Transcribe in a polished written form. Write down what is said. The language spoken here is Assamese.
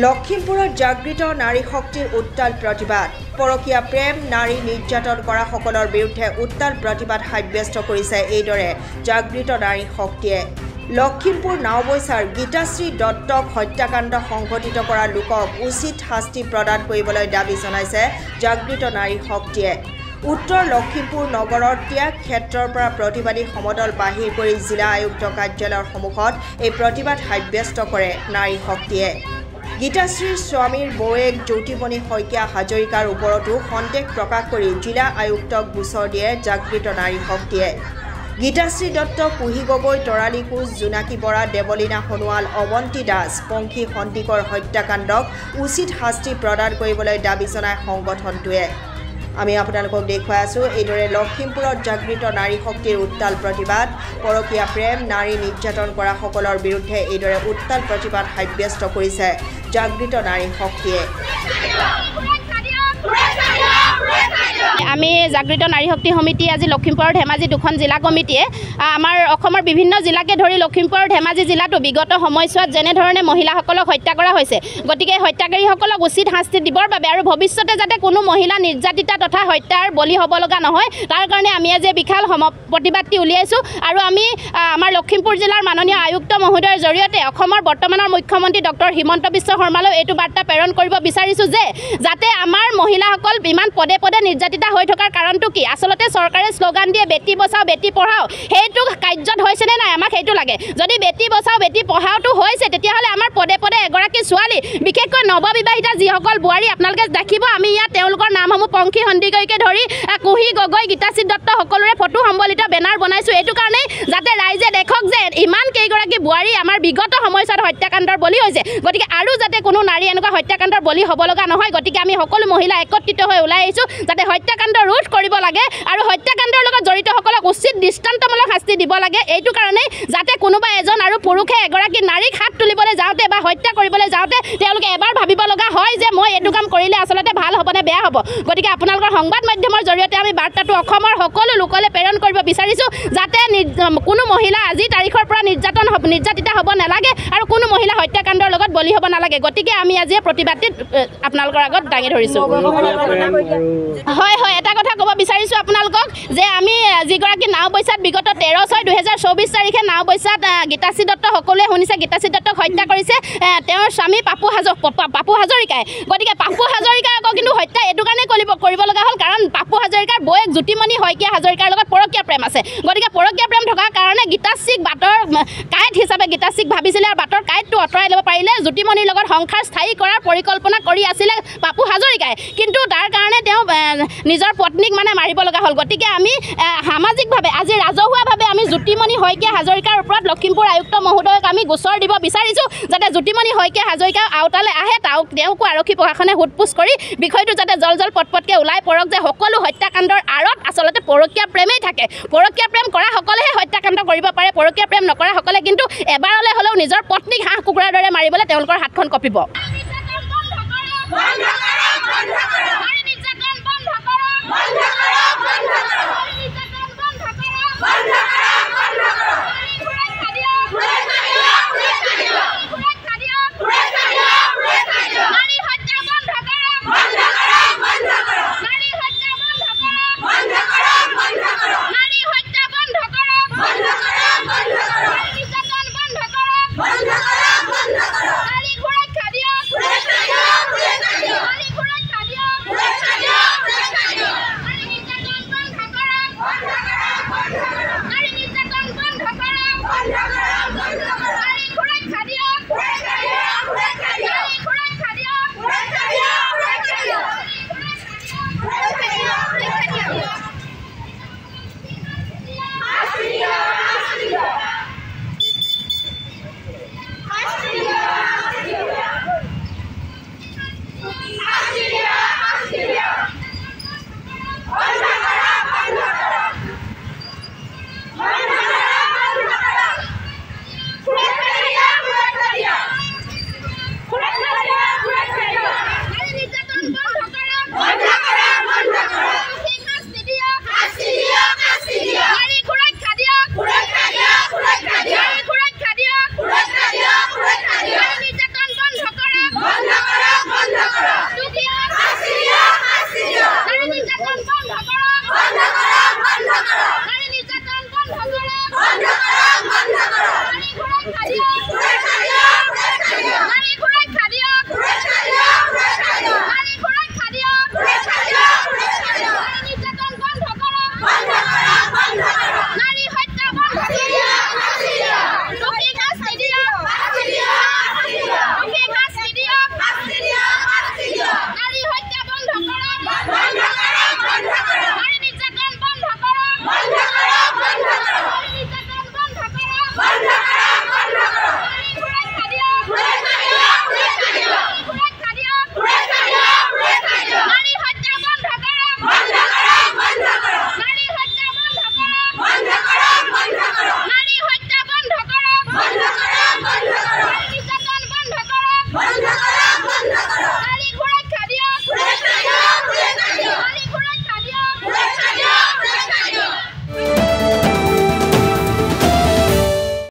লখিমপুৰত জাগৃত নাৰী শক্তিৰ উত্তাল প্ৰতিবাদ পৰকীয়া প্ৰেম নাৰী নিৰ্যাতন কৰা সকলৰ বিৰুদ্ধে উত্তাল প্ৰতিবাদ সাব্যস্ত কৰিছে এইদৰে জাগৃত নাৰী শক্তিয়ে লখিমপুৰ নাওবৈচাৰ গীতাশ্ৰী দত্তক হত্যাকাণ্ড সংঘটিত কৰা লোকক উচিত শাস্তি প্ৰদান কৰিবলৈ দাবী জনাইছে জাগৃত নাৰী শক্তিয়ে উত্তৰ লখিমপুৰ নগৰৰ ত্যাগ ক্ষেত্ৰৰ পৰা প্ৰতিবাদী সমদল বাহিৰ কৰি জিলা আয়ুক্ত কাৰ্যালয়ৰ সন্মুখত এই প্ৰতিবাদ সাব্যস্ত কৰে নাৰী শক্তিয়ে গীতাশ্ৰীৰ স্বামীৰ বৌয়েক জ্যোতিমণি শইকীয়া হাজৰিকাৰ ওপৰতো সন্দেহ প্ৰকাশ কৰি জিলা আয়ুক্তক গোচৰ দিয়ে জাগৃত নাৰী শক্তিয়ে গীতাশ্ৰী দত্ত কুহি গগৈ তৰালী কোচ জোনাকী বৰা দেৱলীনা সোণোৱাল অৱন্তী দাস পংখী সন্দিকৰ হত্যাকাণ্ডক উচিত শাস্তি প্ৰদান কৰিবলৈ দাবী জনায় সংগঠনটোৱে আমি আপোনালোকক দেখুৱাই আছো এইদৰে লখিমপুৰত জাগৃত নাৰী শক্তিৰ উত্তাল প্ৰতিবাদ পৰকীয়া প্ৰেম নাৰী নিৰ্যাতন কৰা সকলৰ বিৰুদ্ধে এইদৰে উত্তাল প্ৰতিবাদ সাব্যস্ত কৰিছে জাগৃত নাৰী শক্তিয়ে আমি জাগৃত নাৰী শক্তি সমিতি আজি লখিমপুৰ ধেমাজি দুখন জিলা কমিটিয়ে আমাৰ অসমৰ বিভিন্ন জিলাকে ধৰি লখিমপুৰ ধেমাজি জিলাটো বিগত সময়ছোৱাত যেনে ধৰণে মহিলাসকলক হত্যা কৰা হৈছে গতিকে হত্যাকাৰীসকলক উচিত শাস্তি দিবৰ বাবে আৰু ভৱিষ্যতে যাতে কোনো মহিলা নিৰ্যাতিতা তথা হত্যাৰ বলি হ'ব লগা নহয় তাৰ কাৰণে আমি আজি বিশাল প্ৰতিবাদটি উলিয়াইছো আৰু আমি আমাৰ লখিমপুৰ জিলাৰ মাননীয় আয়ুক্ত মহোদয়ৰ জৰিয়তে অসমৰ বৰ্তমানৰ মুখ্যমন্ত্ৰী ডক্টৰ হিমন্ত বিশ্ব শৰ্মালৈ এইটো বাৰ্তা প্ৰেৰণ কৰিব বিচাৰিছো যে যাতে আমাৰ মহিলাসকল ইমান পদে পদে নিৰ্যাতিতা হৈ থকাৰ কাৰণটো কি আসলতে চৰকাৰে স্লোগান দিয়ে বেটি বচাও বেটি পঢ়াও সেইটো কাৰ্যত হৈছে নে নাই আমাক সেইটো লাগে যদি বেটি বচাও বেটি পঢ়াওটো হৈছে তেতিয়াহ'লে আমাৰ পদে পদে এগৰাকী ছোৱালী বিশেষকৈ নৱবিবাহিতা যিসকল বোৱাৰী আপোনালোকে দেখিব আমি ইয়াত তেওঁলোকৰ নামসমূহ পংখী সন্দিকৈকে ধৰি কুহি গগৈ গীতাশ্ৰী দত্ত সকলোৰে ফটো সম্বলিত বেনাৰ বনাইছোঁ এইটো কাৰণেই যাতে ৰাইজে দেখক যে ইমান কেইগৰাকী বোৱাৰী আমাৰ বিগত সময়ছোৱাত হত্যাকাণ্ডৰ বলি হৈছে গতিকে আৰু যাতে কোনো নাৰী এনেকুৱা হত্যাকাণ্ডৰ বলি হ'ব লগা নহয় গতিকে আমি সকলো মহিলা একত্ৰিত হৈ ওলাই আহিছোঁ যাতে হত্যাকাণ্ড ৰোধ কৰিব লাগে আৰু হত্যাকাণ্ডৰ লগত জড়িতসকলক উচিত দৃষ্টান্তমূলক শাস্তি দিব লাগে এইটো কাৰণেই যাতে কোনোবা এজন আৰু পুৰুষে এগৰাকী নাৰীক হাত তুলিবলৈ যাওঁতে বা হত্যা কৰিবলৈ যাওঁতে তেওঁলোকে এবাৰ ভাবিব লগা হয় যে মই এইটো কাম কৰিলে আচলতে ভাল হ'বনে বেয়া হ'ব গতিকে আপোনালোকৰ সংবাদ মাধ্যমৰ জৰিয়তে আমি বাৰ্তাটো অসমৰ সকলো লোকলৈ প্ৰেৰণ কৰিব বিচাৰিছোঁ যাতে কোনো মহিলা আজি তাৰিখৰ পৰা নিৰ্যাতিতা হ'ব নালাগে আৰু কোনো মহিলা হত্যাকাণ্ডৰ লগত বলি হ'ব নালাগে গতিকে আমি আজি প্ৰতিবাদটি আপোনালোকৰ আগত দাঙি ধৰিছোঁ হয় হয় এটা কথা ক'ব বিচাৰিছোঁ আপোনালোকক যে আমি যিগৰাকী নাওবৈচাত বিগত 13/6/2024 তাৰিখে নাওবৈচাত গীতাশ্ৰী দত্ত সকলোৱে শুনিছে গীতাশ্ৰী দত্তক হত্যা কৰিছে তেওঁৰ স্বামী পাপু হাজৰিকাই গতিকে পাপু হাজৰিকাৰ আকৌ কিন্তু হত্যা এইটো কাৰণে কৰিব লগা হ'ল কাৰণ পাপু হাজৰিকাৰ বৌয়েক জ্যোতিমণি শইকীয়া হাজৰিকাৰ লগত পৰকীয়া প্ৰেম আছে গতিকে পৰকীয়া প্ৰেম থকাৰ কাৰণে গীতাশ্ৰীক বাটৰ কাঁইট হিচাপে গীতাশ্ৰীক ভাবিছিলে আৰু বাটৰ কাঁইটটো আঁতৰাই ল'ব পাৰিলে জ্যোতিমণিৰ লগত সংসাৰ স্থায়ী কৰাৰ পৰিকল্পনা কৰি আছিলে পাপু হাজৰিকাই কিন্তু তাৰ কাৰণে তেওঁ নিজৰ পত্নীক মানে মাৰিব লগা হ'ল গতিকে আমি সামাজিকভাৱে আজি ৰাজহুৱাভাৱে আমি জ্যোতিমণি শইকীয়া হাজৰিকাৰ ওপৰত লখিমপুৰ আয়ুক্ত মহোদয়ক আমি গোচৰ দিব বিচাৰিছোঁ যাতে জ্যোতিমণি শইকীয়া হাজৰিকা আওতালৈ আহে তেওঁকো আৰক্ষী প্ৰশাসনে সোধপোছ কৰি বিষয়টো যাতে জল পটপটকৈ ওলাই পৰক যে সকলো হত্যাকাণ্ডৰ আঁৰত আচলতে পৰকীয়া প্ৰেমেই থাকে পৰকীয়া প্ৰেম কৰা সকলেহে হত্যাকাণ্ড কৰিব পাৰে পৰকীয়া প্ৰেম নকৰা সকলে কিন্তু এবাৰলৈ হ'লেও নিজৰ পত্নীক হাঁহ কুকুৰাৰ দৰে মাৰিবলৈ তেওঁলোকৰ হাতখন কঁপিব